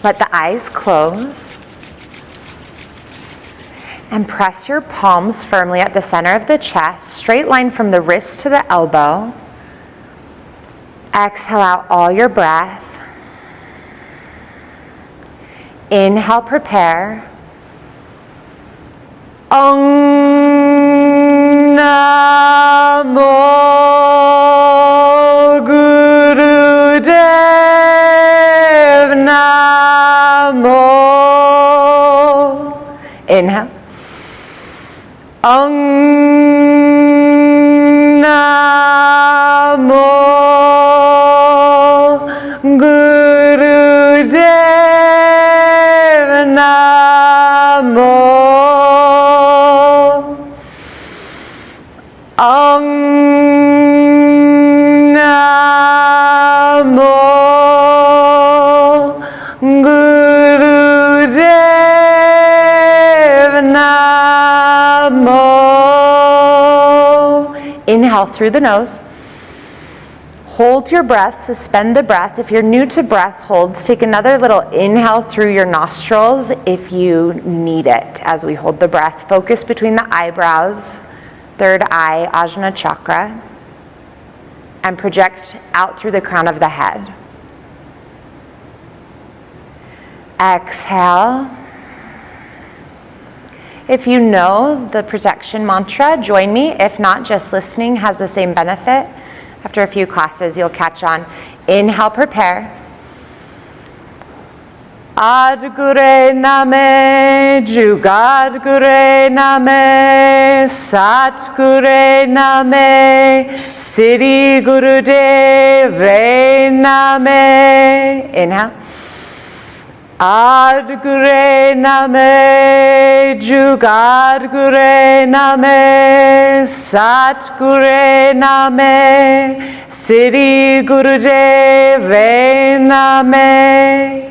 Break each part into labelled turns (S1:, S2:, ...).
S1: Let the eyes close. And press your palms firmly at the center of the chest, straight line from the wrist to the elbow. Exhale out all your breath. Inhale, prepare. Om Namo Gurudev Namo. Inhale. Om Namo Gurudev Namo. Om Namo Gurudev Namo. Inhale through the nose. Hold your breath, suspend the breath. If you're new to breath holds, take another little inhale through your nostrils if you need it as we hold the breath. Focus between the eyebrows, third eye, Ajna chakra, and project out through the crown of the head. Exhale. If you know the protection mantra, join me. If not, just listening has the same benefit. After a few classes, you'll catch on. Inhale, prepare. Adgure name, Jugadgure name, Satgure name, Siddhi Gurudev name. Inhale. Adgure name, Jugadgure name, Satgure name, Siddhi Gurudev name.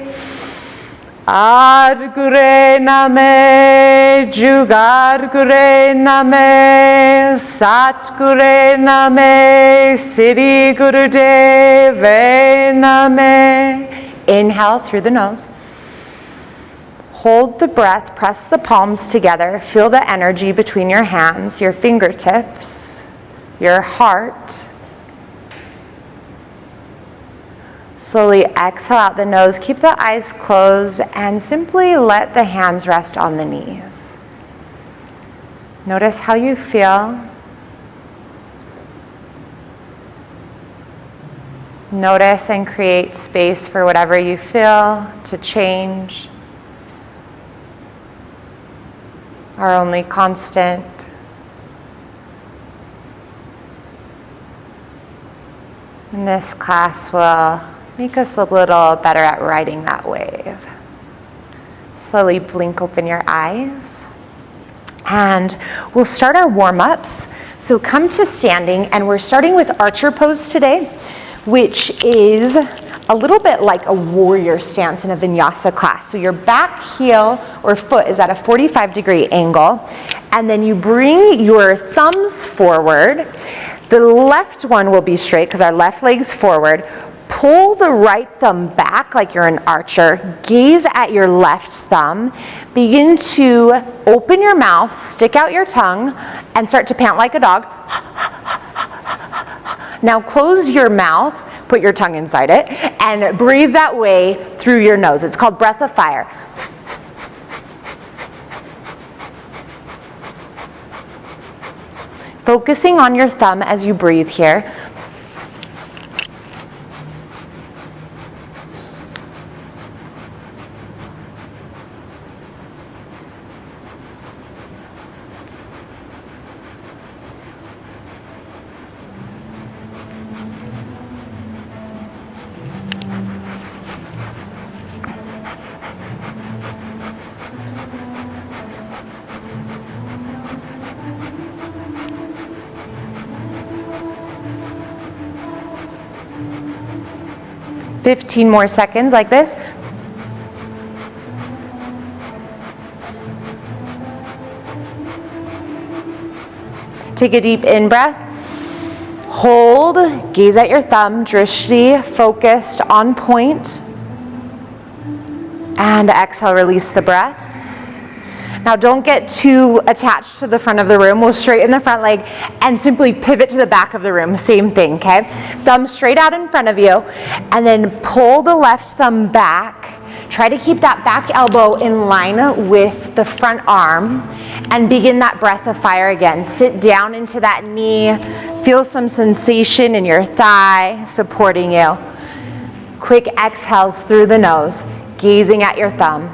S1: Adgure name, Jugadgure name, Satgure name, Siddhi Gurudev name. Inhale through the nose. Hold the breath, press the palms together, feel the energy between your hands, your fingertips, your heart. Slowly exhale out the nose, keep the eyes closed, and simply let the hands rest on the knees. Notice how you feel. Notice and create space for whatever you feel to change. Our only constant. And this class will make us a little better at riding that wave. Slowly blink open your eyes. And we'll start our warm-ups. So come to standing, and we're starting with archer pose today, which is a little bit like a warrior stance in a vinyasa class. So your back heel or foot is at a 45-degree angle, and then you bring your thumbs forward. The left one will be straight because our left leg's forward. Pull the right thumb back like you're an archer. Gaze at your left thumb. Begin to open your mouth, stick out your tongue, and start to pant like a dog. Now close your mouth, put your tongue inside it, and breathe that way through your nose. It's called breath of fire. Focusing on your thumb as you breathe here. $15 more seconds like this. Take a deep in-breath. Hold, gaze at your thumb, drishti, focused, on point. And exhale, release the breath. Now don't get too attached to the front of the room. We'll straighten the front leg and simply pivot to the back of the room. Same thing, okay? Thumb straight out in front of you, and then pull the left thumb back. Try to keep that back elbow in line with the front arm, and begin that breath of fire again. Sit down into that knee. Feel some sensation in your thigh supporting you. Quick exhales through the nose, gazing at your thumb.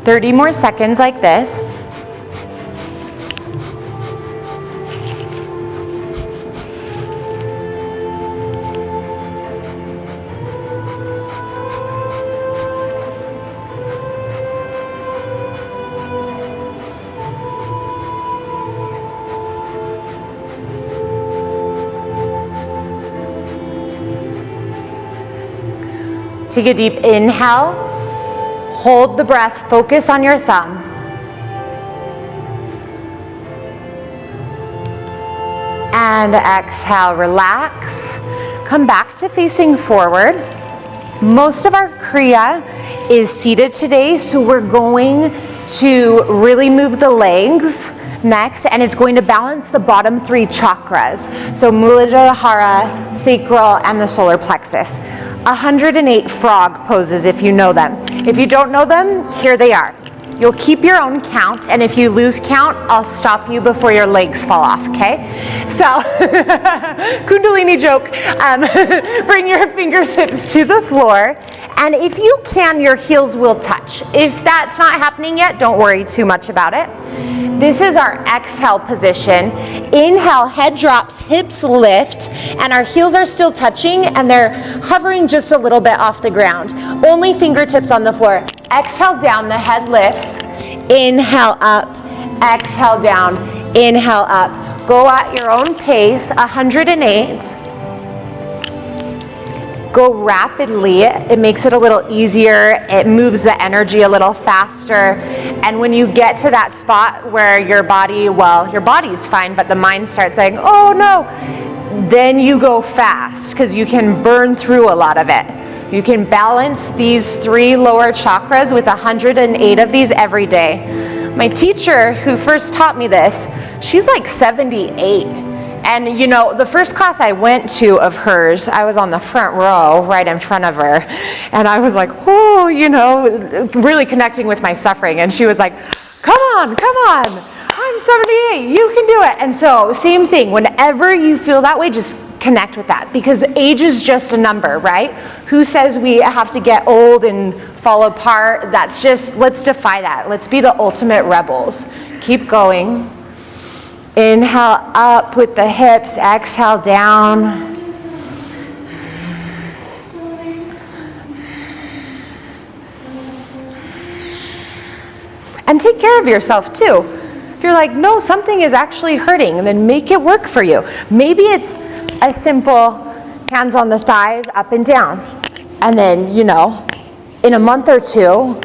S1: "30 more seconds like this. Take a deep inhale. Hold the breath, focus on your thumb. And exhale, relax. Come back to facing forward. Most of our Kriya is seated today, so we're going to really move the legs next, and it's going to balance the bottom 3 chakras. So Muladhara, sacral, and the solar plexus. 108 frog poses if you know them. If you don't know them, here they are. You'll keep your own count, and if you lose count, I'll stop you before your legs fall off, okay? So, Kundalini joke. Bring your fingertips to the floor, and if you can, your heels will touch. If that's not happening yet, don't worry too much about it. This is our exhale position. Inhale, head drops, hips lift, and our heels are still touching, and they're hovering just a little bit off the ground. Only fingertips on the floor. Exhale down, the head lifts. Inhale up, exhale down, inhale up. Go at your own pace, 108. Go rapidly. It makes it a little easier. It moves the energy a little faster. And when you get to that spot where your body, well, your body's fine, but the mind starts saying, oh no, then you go fast because you can burn through a lot of it. You can balance these 3 lower chakras with 108 of these every day. My teacher who first taught me this, she's like 78. And you know, the first class I went to of hers, I was on the front row right in front of her. And I was like, oh, you know, really connecting with my suffering. And she was like, come on, I'm 78, you can do it. And so same thing, whenever you feel that way, just connect with that, because age is just a number, right? Who says we have to get old and fall apart? That's just, let's defy that. Let's be the ultimate rebels. Keep going. Inhale up with the hips, exhale down. And take care of yourself too. If you're like, no, something is actually hurting, then make it work for you. Maybe it's a simple hands on the thighs, up and down. And then, you know, in a month or 2,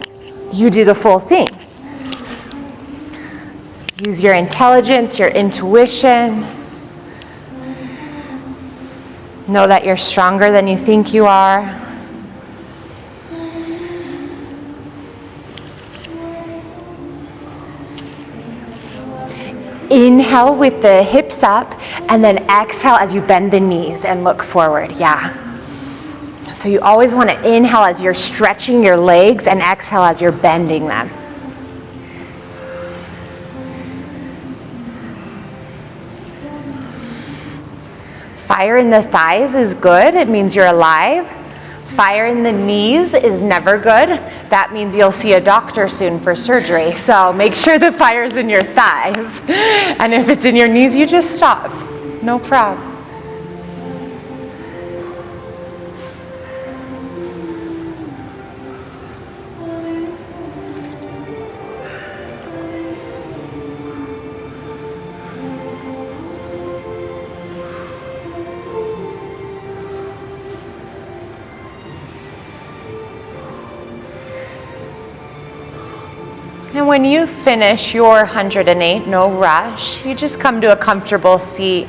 S1: you do the full thing. Use your intelligence, your intuition. Know that you're stronger than you think you are. Inhale with the hips up, and then exhale as you bend the knees and look forward. Yeah. So you always want to inhale as you're stretching your legs and exhale as you're bending them. Fire in the thighs is good. It means you're alive. Fire in the knees is never good. That means you'll see a doctor soon for surgery. So make sure the fire's in your thighs. And if it's in your knees, you just stop. No problem. And when you finish your 108, no rush, you just come to a comfortable seat.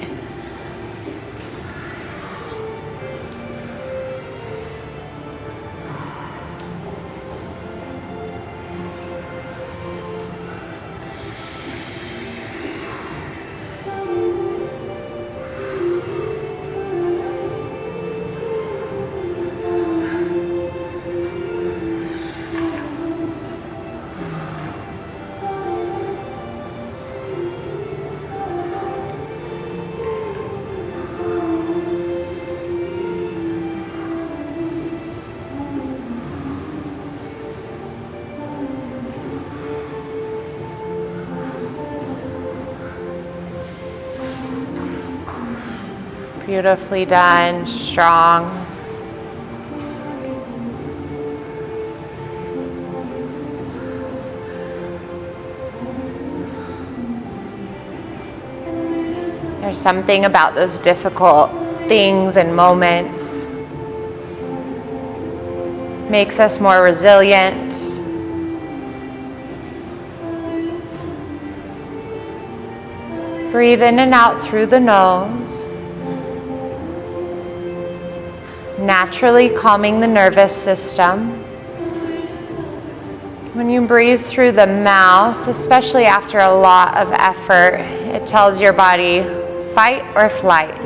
S1: Beautifully done, strong. There's something about those difficult things and moments. Makes us more resilient. Breathe in and out through the nose. Naturally calming the nervous system. When you breathe through the mouth, especially after a lot of effort, it tells your body fight or flight.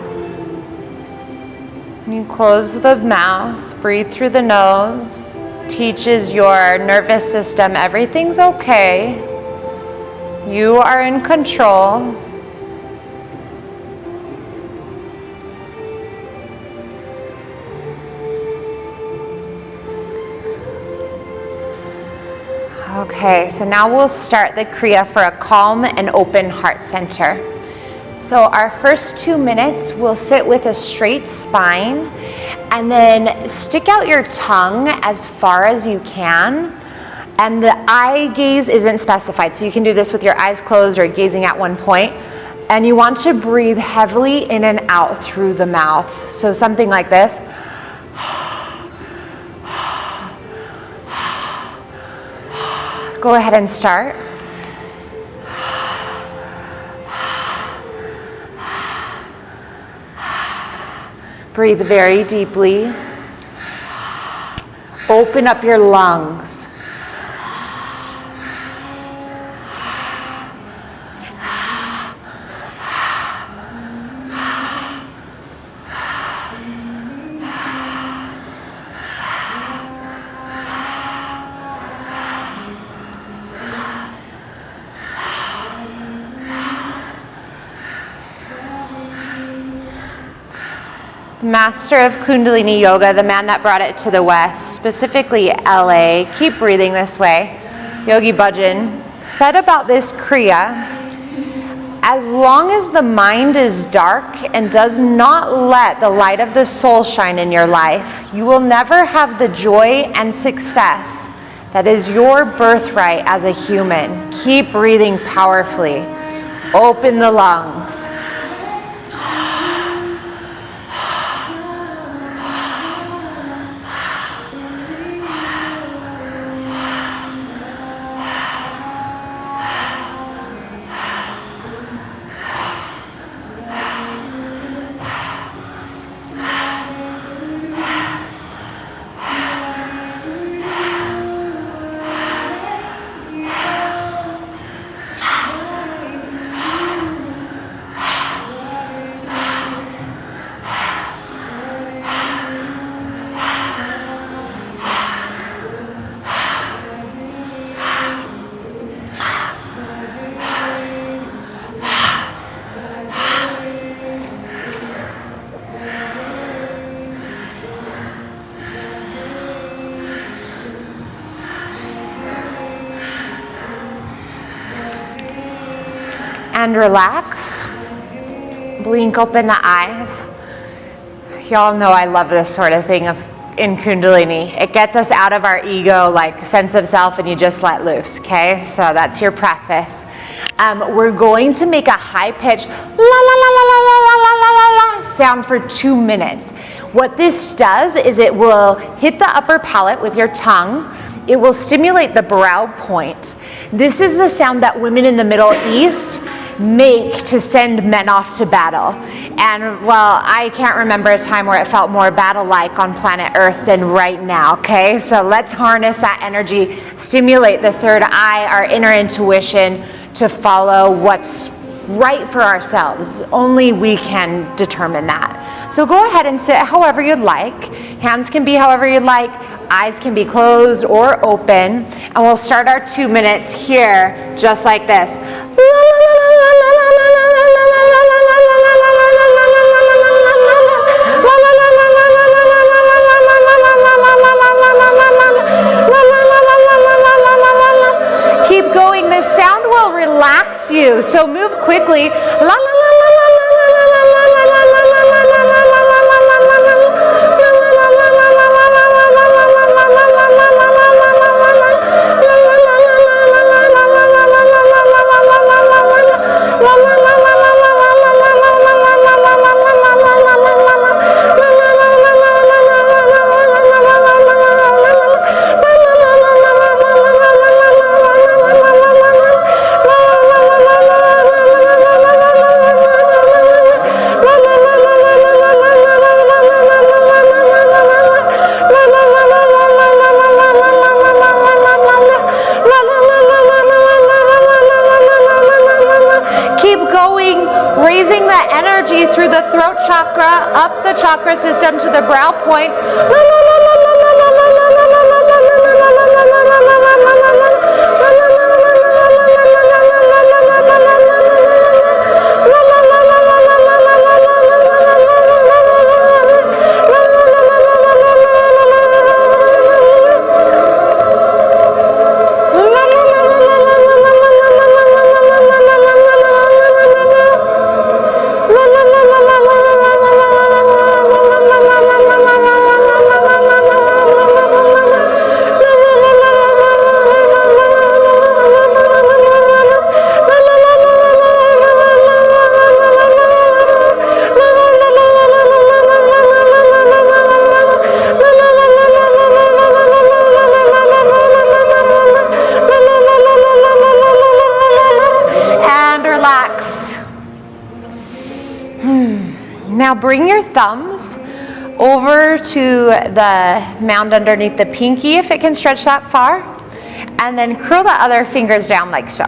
S1: When you close the mouth, breathe through the nose, teaches your nervous system everything's okay. You are in control. Okay, so now we'll start the Kriya for a calm and open heart center. So our first 2 minutes, we'll sit with a straight spine and then stick out your tongue as far as you can. And the eye gaze isn't specified, so you can do this with your eyes closed or gazing at one point. And you want to breathe heavily in and out through the mouth. So something like this. Go ahead and start. Breathe very deeply. Open up your lungs. The master of Kundalini Yoga, the man that brought it to the West, specifically LA, keep breathing this way, Yogi Bhajan, said about this Kriya, as long as the mind is dark and does not let the light of the soul shine in your life, you will never have the joy and success that is your birthright as a human. Keep breathing powerfully. Open the lungs. And relax. Blink open the eyes. Y'all know I love this sort of thing in Kundalini. It gets us out of our ego, like sense of self, and you just let loose, okay? So that's your preface. We're going to make a high-pitched la la la la la la la la la la sound for 2 minutes. What this does is it will hit the upper palate with your tongue, it will stimulate the brow point. This is the sound that women in the Middle East make to send men off to battle. And well, I can't remember a time where it felt more battle-like on planet Earth than right now, okay? So let's harness that energy, stimulate the third eye, our inner intuition, to follow what's right for ourselves. Only we can determine that. So go ahead and sit however you'd like. Hands can be however you'd like. Eyes can be closed or open. And we'll start our 2 minutes here just like this. Keep going. The sound will relax you. So move quickly. Through the throat chakra, up the chakra system to the brow point. Now bring your thumbs over to the mound underneath the pinky, if it can stretch that far, and then curl the other fingers down like so.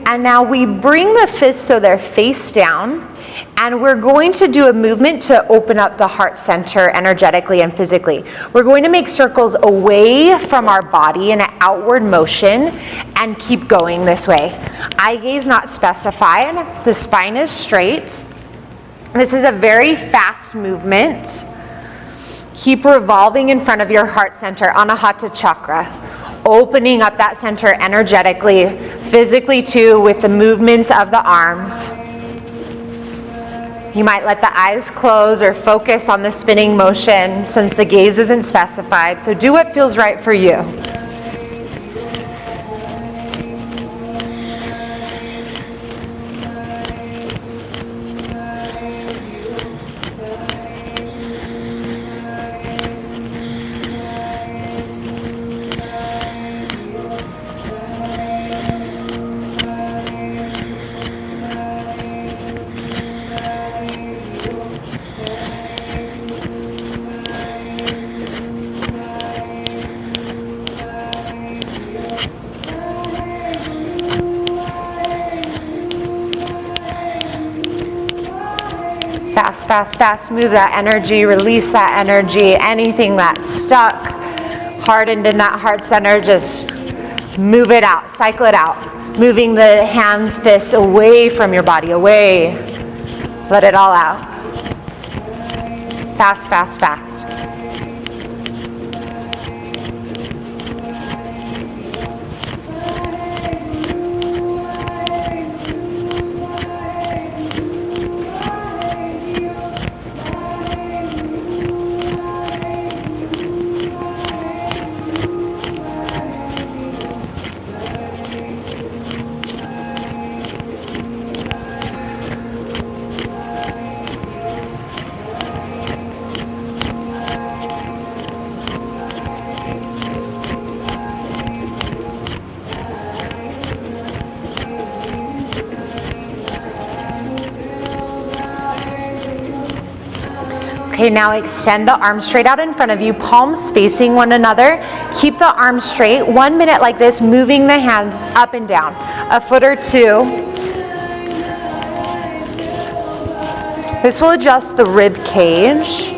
S1: And now we bring the fists so they're face down, and we're going to do a movement to open up the heart center energetically and physically. We're going to make circles away from our body in an outward motion and keep going this way. Eye gaze not specified. The spine is straight. This is a very fast movement. Keep revolving in front of your heart center, Anahata chakra. Opening up that center energetically, physically too, with the movements of the arms. You might let the eyes close or focus on the spinning motion since the gaze isn't specified. So do what feels right for you. Fast, fast, fast. Move that energy, release that energy. Anything that's stuck, hardened in that heart center, just move it out, cycle it out. Moving the hands, fists away from your body, away. Let it all out. Fast, fast, fast. Okay, now extend the arms straight out in front of you, palms facing one another. Keep the arms straight. 1 minute like this, moving the hands up and down. A foot or two. This will adjust the rib cage.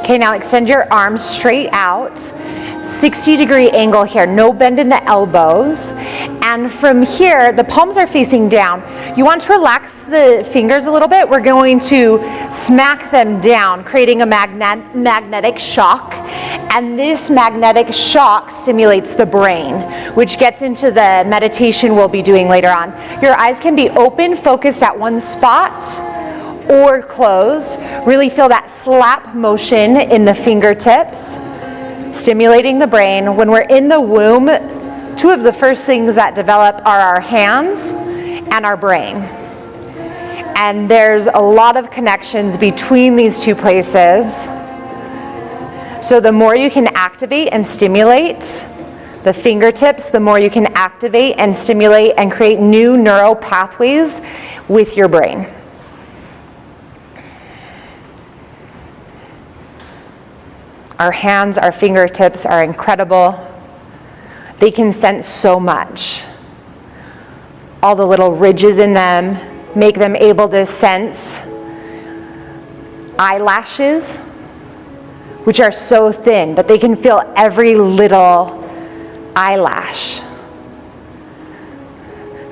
S1: Okay, now extend your arms straight out. 60-degree angle here, no bend in the elbows. And from here, the palms are facing down. You want to relax the fingers a little bit. We're going to smack them down, creating a magnetic shock. And this magnetic shock stimulates the brain, which gets into the meditation we'll be doing later on. Your eyes can be open, focused at one spot, or closed. Really feel that slap motion in the fingertips, stimulating the brain. When we're in the womb, two of the first things that develop are our hands and our brain. And there's a lot of connections between these two places. So the more you can activate and stimulate the fingertips, the more you can activate and stimulate and create new neural pathways with your brain. Our hands, our fingertips are incredible. They can sense so much. All the little ridges in them make them able to sense eyelashes, which are so thin, but they can feel every little eyelash.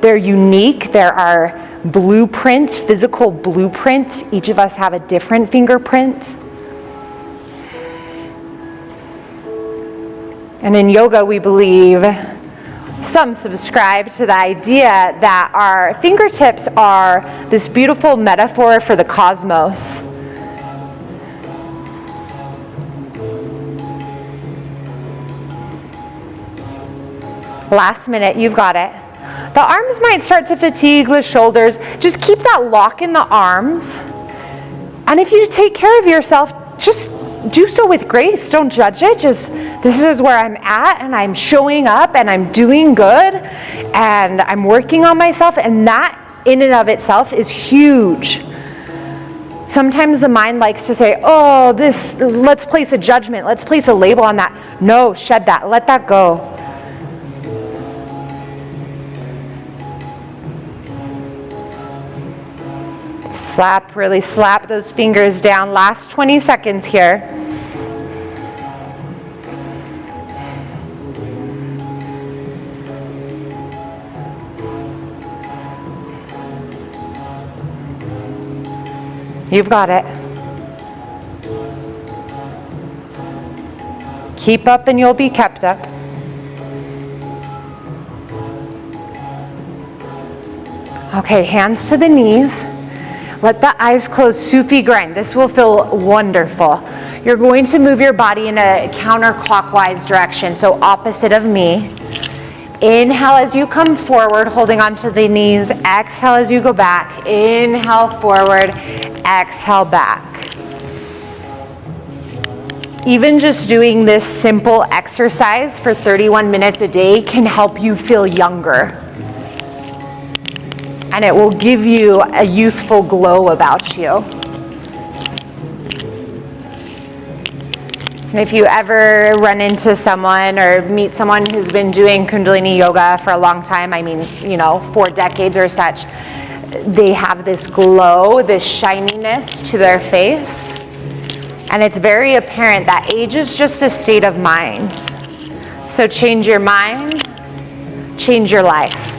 S1: They're unique. There are physical blueprint. Each of us have a different fingerprint. And in yoga, we believe, some subscribe to the idea that our fingertips are this beautiful metaphor for the cosmos. Last minute, you've got it. The arms might start to fatigue, the shoulders. Just keep that lock in the arms. And if you take care of yourself, just do so with grace. Don't judge it. Just, this is where I'm at, and I'm showing up, and I'm doing good, and I'm working on myself, and that in and of itself is huge. Sometimes the mind likes to say, oh, let's place a judgment, let's place a label on that. No, shed that, let that go. Really slap those fingers down. Last 20 seconds here. You've got it. Keep up and you'll be kept up. Okay, hands to the knees. Let the eyes close, Sufi grind. This will feel wonderful. You're going to move your body in a counterclockwise direction, so opposite of me. Inhale as you come forward, holding onto the knees. Exhale as you go back. Inhale forward, exhale back. Even just doing this simple exercise for 31 minutes a day can help you feel younger. And it will give you a youthful glow about you. And if you ever run into someone or meet someone who's been doing Kundalini yoga for a long time, 4 decades or such, they have this glow, this shininess to their face. And it's very apparent that age is just a state of mind. So change your mind, change your life.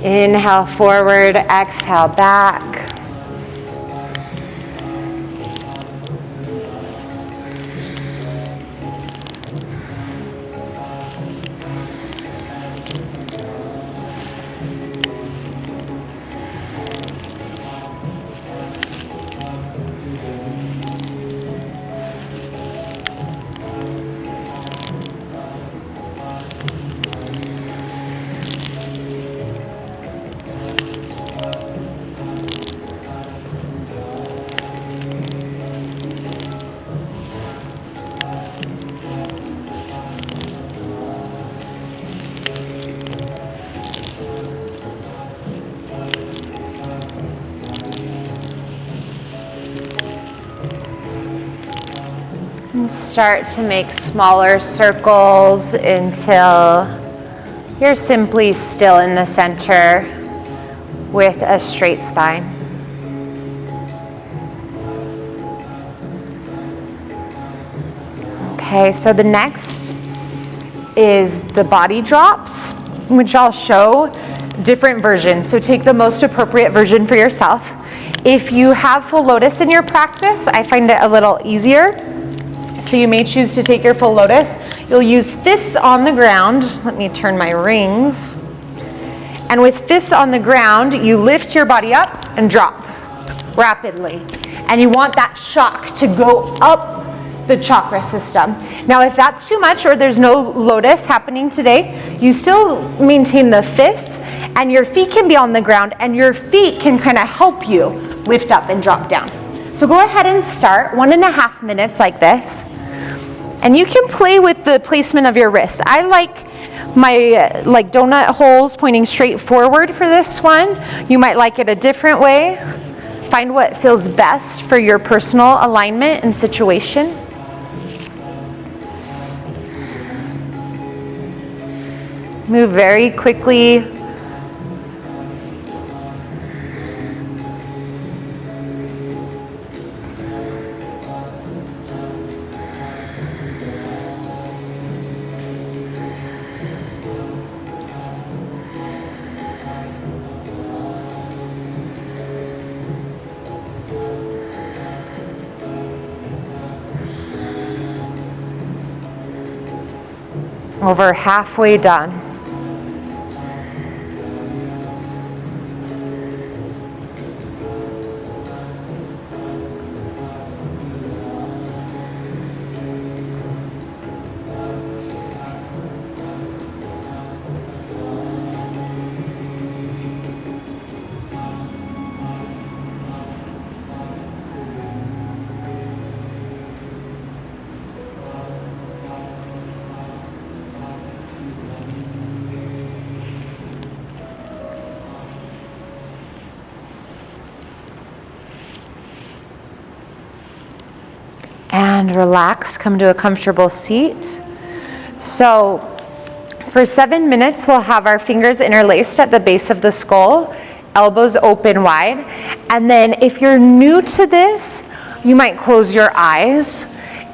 S1: Inhale forward, exhale back. And start to make smaller circles until you're simply still in the center with a straight spine. Okay, so the next is the body drops, which I'll show different versions. So take the most appropriate version for yourself. If you have full lotus in your practice, I find it a little easier. So you may choose to take your full lotus. You'll use fists on the ground. Let me turn my rings. And with fists on the ground, you lift your body up and drop rapidly. And you want that shock to go up the chakra system. Now, if that's too much or there's no lotus happening today, you still maintain the fists and your feet can be on the ground and your feet can kind of help you lift up and drop down. So go ahead and start 1.5 minutes like this. And you can play with the placement of your wrists. I like my donut holes pointing straight forward for this one. You might like it a different way. Find what feels best for your personal alignment and situation. Move very quickly. Over halfway done. And relax, come to a comfortable seat. So for 7 minutes, we'll have our fingers interlaced at the base of the skull, elbows open wide. And then if you're new to this, you might close your eyes.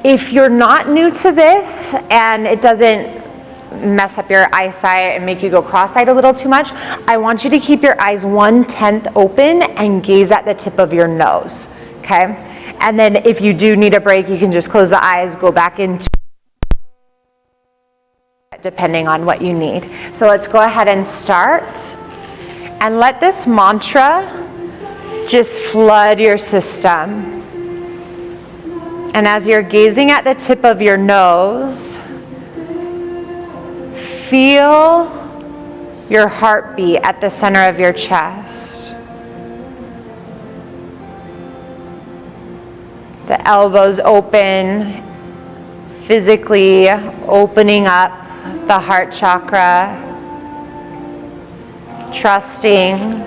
S1: If you're not new to this and it doesn't mess up your eyesight and make you go cross-eyed a little too much, I want you to keep your eyes 1/10 open and gaze at the tip of your nose, okay? And then if you do need a break, you can just close the eyes, go back into depending on what you need. So let's go ahead and start. And let this mantra just flood your system. And as you're gazing at the tip of your nose, feel your heartbeat at the center of your chest. The elbows open, physically opening up the heart chakra, trusting.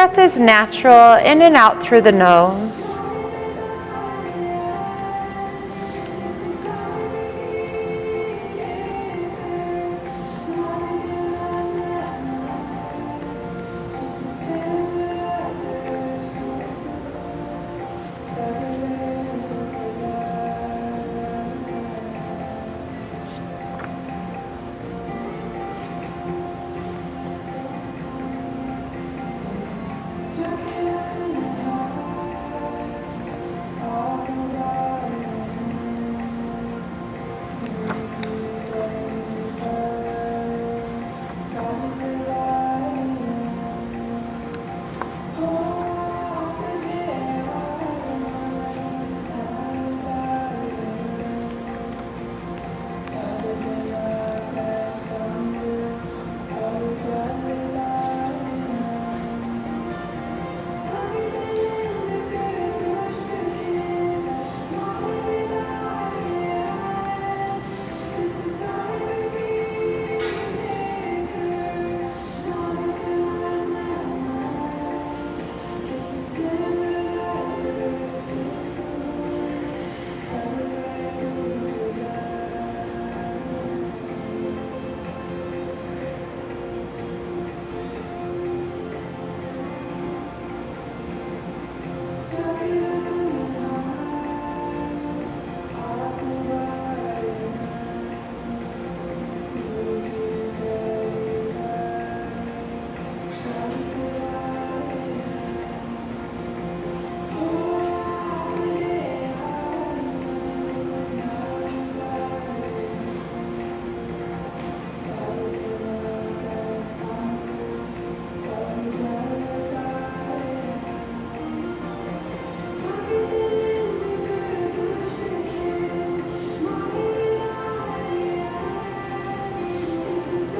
S1: breath is natural, in and out through the nose.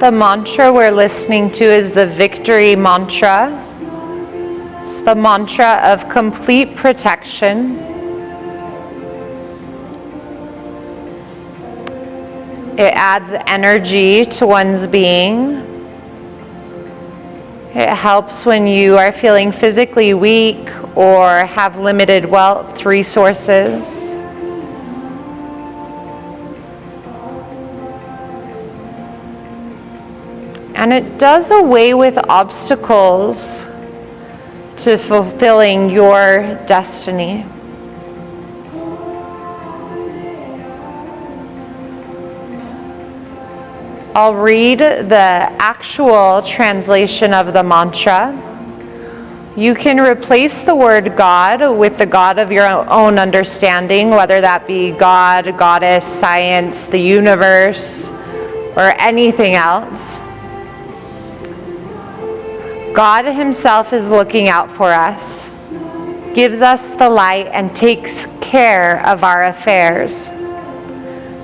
S1: The mantra we're listening to is the Victory Mantra. It's the mantra of complete protection. It adds energy to one's being. It helps when you are feeling physically weak or have limited wealth resources. And it does away with obstacles to fulfilling your destiny. I'll read the actual translation of the mantra. You can replace the word God with the God of your own understanding, whether that be God, goddess, science, the universe, or anything else. God himself is looking out for us, gives us the light, and takes care of our affairs.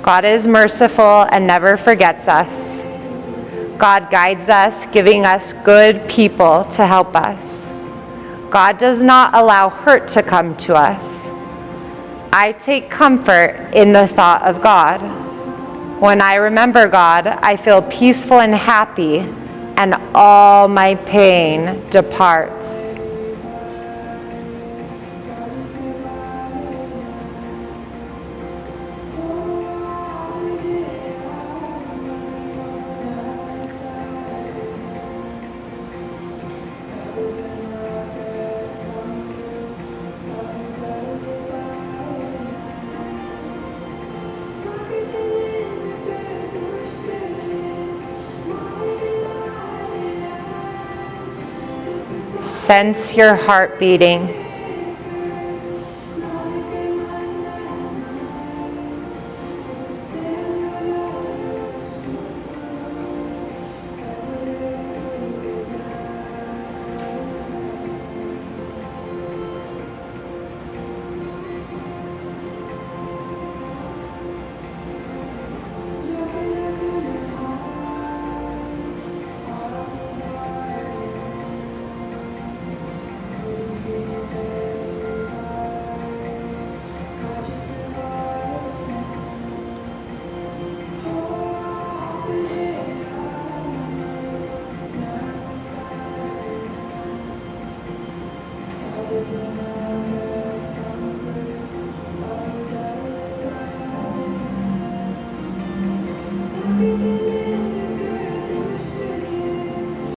S1: God is merciful and never forgets us. God guides us, giving us good people to help us. God does not allow hurt to come to us. I take comfort in the thought of God. When I remember God, I feel peaceful and happy, and all my pain departs. Sense your heart beating.